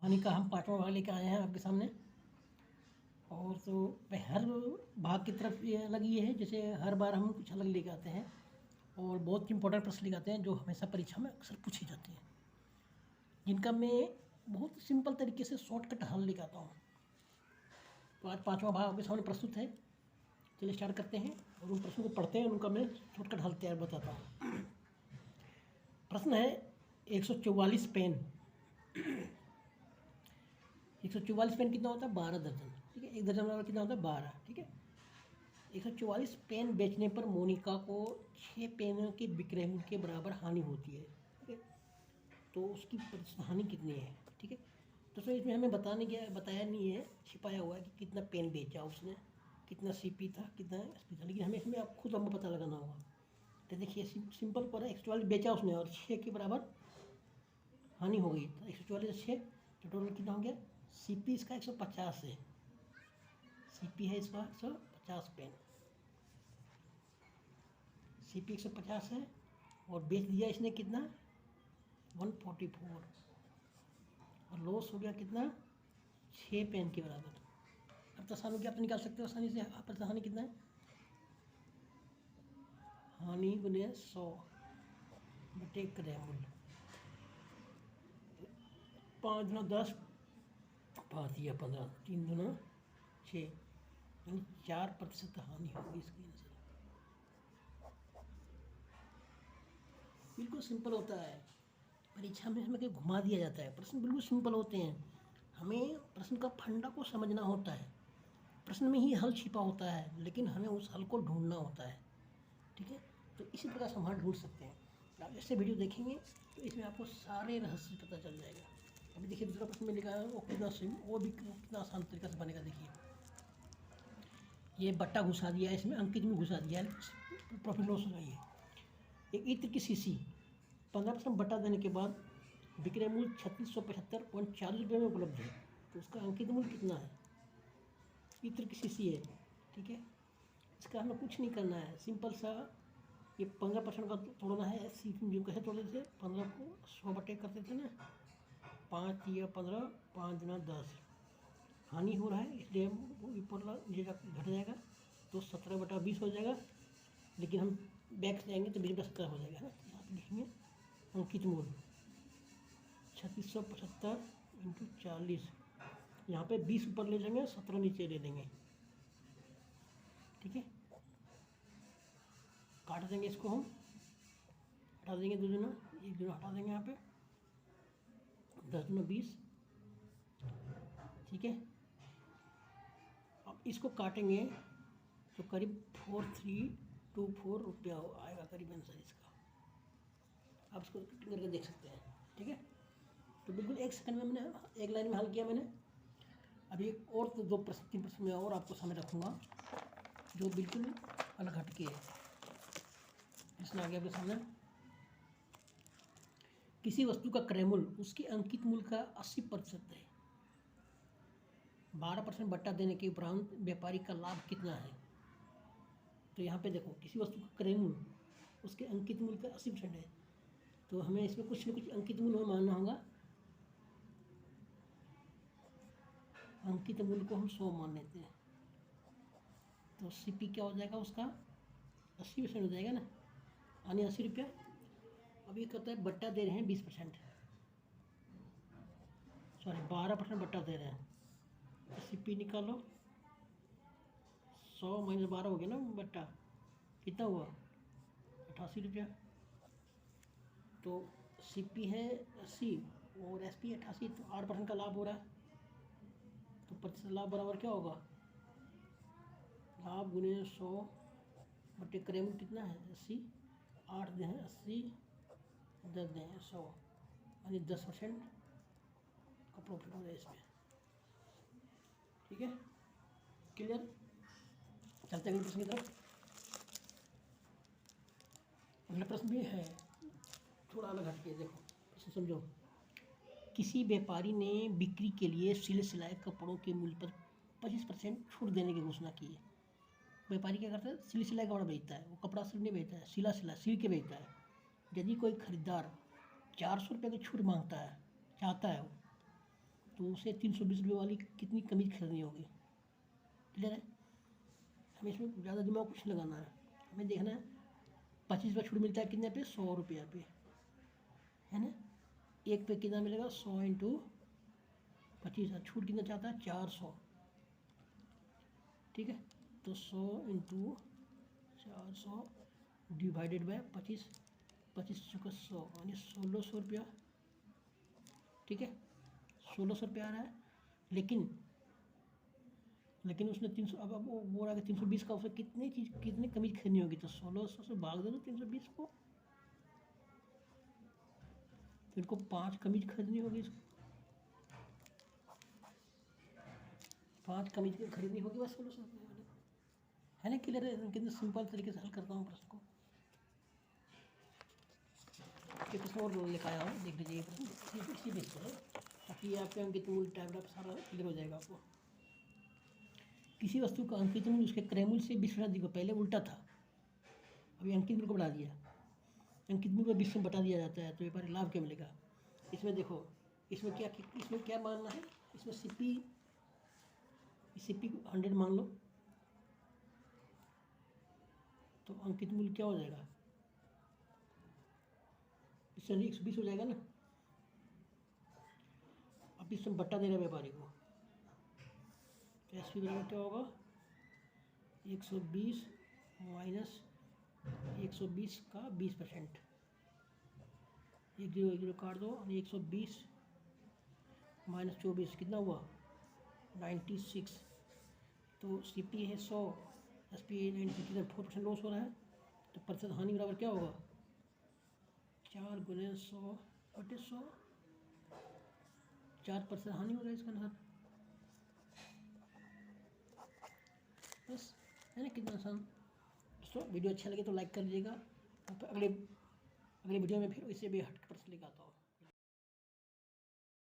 कहानी का हम पांचवा भाग लेकर आए हैं आपके सामने। और तो हर भाग की तरफ ये अलग ये है, जैसे हर बार हम कुछ अलग लेके आते हैं और बहुत इंपॉर्टेंट प्रश्न लेके आते हैं जो हमेशा परीक्षा में अक्सर पूछी जाती हैं, जिनका मैं बहुत सिंपल तरीके से शॉर्टकट हल लेके आता हूँ। तो आज पांचवा भाग आपके सामने प्रस्तुत है। चलिए स्टार्ट करते हैं और उन प्रश्नों को पढ़ते हैं, उनका मैं शॉर्टकट हल तैयार बताता हूँ। प्रश्न है 144 पेन। 144 पेन कितना होता है? 12 दर्जन। ठीक है, एक दर्जन बराबर कितना होता है? 12। ठीक है, 144 पेन बेचने पर मोनिका को 6 पेन के विक्रय मूल्य के बराबर हानि होती है। ठीक है, तो उसकी हानि कितनी है? ठीक है, तो सर इसमें हमें बताया नहीं है, छिपाया हुआ है कि कितना पेन बेचा उसने, कितना सीपी था, कितना एसपी था, लेकिन हमें इसमें आप खुद हमें पता लगाना होगा। तो देखिए सिंपल पर 144 बेचा उसने और 6 के बराबर हानि हो गई, तो 144 6 तो टोटल कितना हो गया? सीपी इसका 150 है, सीपी है इसका 150 पेन, सीपी 150 है और बेच दिया इसने कितना? 144, और लॉस हो गया कितना? 6 पेन के बराबर। अब तसानी क्या आप निकाल सकते हो आसानी से। आप तसानी कितना है? हानि गुने 100 बटे क्रय मूल्य, 5 गुना 10, 5 या 15, 3 गुना 6, यानी 4% हानि होगी इसकी आंसर। बिल्कुल सिंपल होता है, परीक्षा में हमें कहीं घुमा दिया जाता है। प्रश्न बिल्कुल सिंपल होते हैं, हमें प्रश्न का फंडा को समझना होता है। प्रश्न में ही हल छिपा होता है, लेकिन हमें उस हल को ढूंढना होता है। ठीक है, तो इसी प्रकार से हम हल ढूंढ सकते हैं। आप ऐसे वीडियो देखेंगे तो इसमें आपको सारे रहस्य पता चल जाएगा। अभी देखिए दूसरा प्रश्न में लिखा है, वो कितना आसान तरीका से बनेगा। देखिए ये बट्टा घुसा दिया है, इसमें अंकित में घुसा दिया है, प्रॉफिट लॉस हो रही है। एक इत्र की शीशी 15% बट्टा देने के बाद विक्रय मूल्य 3675.40 रुपये में उपलब्ध है, तो उसका अंकित मूल्य कितना है? इत्र की शीशी है। ठीक है, इसका हमें कुछ नहीं करना है, सिंपल सा ये 15% का तोड़ना है। जो कैसे तोड़ते थे, 15 को 100 बटे करते थे ना, 5 या 15, 5 गुना 10, हानि हो रहा है इसलिए ऊपर घट जाएगा, तो 17/20 हो जाएगा। लेकिन हम बैक से जाएंगे तो 20/17 हो जाएगा, है ना। यहाँ पे लिखेंगे अंकित मूल्य 3675 इंटू 40, यहाँ पे 20 ऊपर ले जाएंगे, 17 नीचे ले लेंगे। ठीक है, काट देंगे इसको, हम हटा देंगे 2 गुना, 1 गुना हटा देंगे यहाँ पे, 10 गुना 20। ठीक है, अब इसको काटेंगे तो करीब 4324 रुपया आएगा करीब आंसर इसका। आप इसको कटिंग करके देख सकते हैं। ठीक है, तो बिल्कुल 1 सेकंड में मैंने 1 लाइन में हल किया मैंने। अभी एक और तो 2 प्रश्न 3 प्रश्न में और आपको सामने रखूँगा जो बिल्कुल अलग हटके है। इसमें आ गया आपके सामने, किसी वस्तु का क्रय मूल्य उसके अंकित मूल्य का 80% है, 12% बट्टा देने के उपरांत व्यापारी का लाभ कितना है? तो यहाँ पे देखो, किसी वस्तु का क्रय मूल्य उसके अंकित मूल्य का 80% है, तो हमें इसमें कुछ न कुछ अंकित मूल्य मानना होगा। अंकित मूल्य को हम 100 मान लेते हैं, तो सीपी क्या हो जाएगा उसका? 80% हो जाएगा ना, यानी 80 रुपया। अब ये कहता है बट्टा दे रहे हैं 20%, सॉरी 12% बट्टा दे रहे हैं, तो सीपी निकालो, 100 माइनस 12 हो गया ना बट्टा, कितना हुआ? 88 रुपया। तो सीपी है 80 और एसपी 88, तो 8% का लाभ हो रहा है, तो प्रतिशत लाभ बराबर क्या होगा? लाभ गुने 100 बटे क्रय मूल्य कितना है? 80, 8 दे हैं 80, 10 दे हैं 100, यानी 10% का प्रॉफिट हो रहा है इसमें। ठीक है, क्लियर। चलते हैं अगले प्रश्न की तरफ। अगला प्रश्न भी है थोड़ा अलग हटके, देखो प्रश्न समझो। किसी व्यापारी ने बिक्री के लिए सिले सिलाए कपड़ों के मूल्य पर 25% छूट देने की घोषणा की है। व्यापारी क्या करता है? सिले सिलाए कपड़ा बेचता है, वो कपड़ा सिल नहीं बेचता है, सिल के बेचता है। यदि कोई खरीदार 400 रुपये की छूट मांगता है, चाहता है वो, तो उसे 320 रुपये वाली कितनी कमीज खरीदनी होगी। क्लियर है। हमें इसमें ज़्यादा दिमाग कुछ लगाना है, हमें देखना है 25 रुपये छूट मिलता है कितने पे, 100 रुपया पे, है ना। एक पे कितना मिलेगा, 100 इंटू 25, छूट कितना चाहता है, 400। ठीक है, तो 100 इंटू 400 डिवाइडेड बाय 25, 25 चुका 100 यानी 1600 रुपया। ठीक है, 1600 रुपया आ रहा है। लेकिन उसने 300, अब वो बोल रहा है 320 का, उसे कितनी कमीज खरीदनी होगी, तो 1600 से भाग दे दो 320 को, तो इनको 5 कमीज खरीदनी होगी, इसको 5 कमीज खरीदनी होगी बस 1600 रुपये वाली, है ना। क्लियर है। कितने सिंपल तरीके से हल करता हूँ प्रश्न को। ये प्रश्न और लिखा आया हो, देख लीजिए ये प्रश्न इसी बेस पर है, ताकि आपके अंकित मूल्य टाइप सारा क्लियर हो जाएगा आपको। किसी वस्तु का अंकित मूल्य उसके क्रय मूल्य से 20% अधिक हो, पहले उल्टा था, अभी अंकित मूल्य को बढ़ा दिया। अंकित मूल्य को 20 में बटा दिया जाता है, तो व्यापारी लाभ क्या मिलेगा। इसमें देखो, इसमें क्या मानना है, इसमें सीपी 100 मान लो, तो अंकित मूल्य क्या हो जाएगा, इससे 120 हो जाएगा ना। अब इसमें बट्टा देना व्यापारी को, तो एस पी बराबर क्या होगा, 120 माइनस 120 का 20%, 1 0 काट दो, 120 माइनस 24 कितना हुआ, 96। तो सी पी है 100, एस पी 96, किधर 4% लॉस हो रहा है, तो प्रतिशत हानि बराबर क्या होगा, 4 गुने 100 बटे 100, 4% हानि हो रहा है इसका आंसर। बस, है ना, कितना आसान। दोस्तों वीडियो अच्छा लगे तो लाइक कर लीजिएगा, अगले वीडियो में फिर इससे भी हट कर प्रश्न लेकर आता हूँ।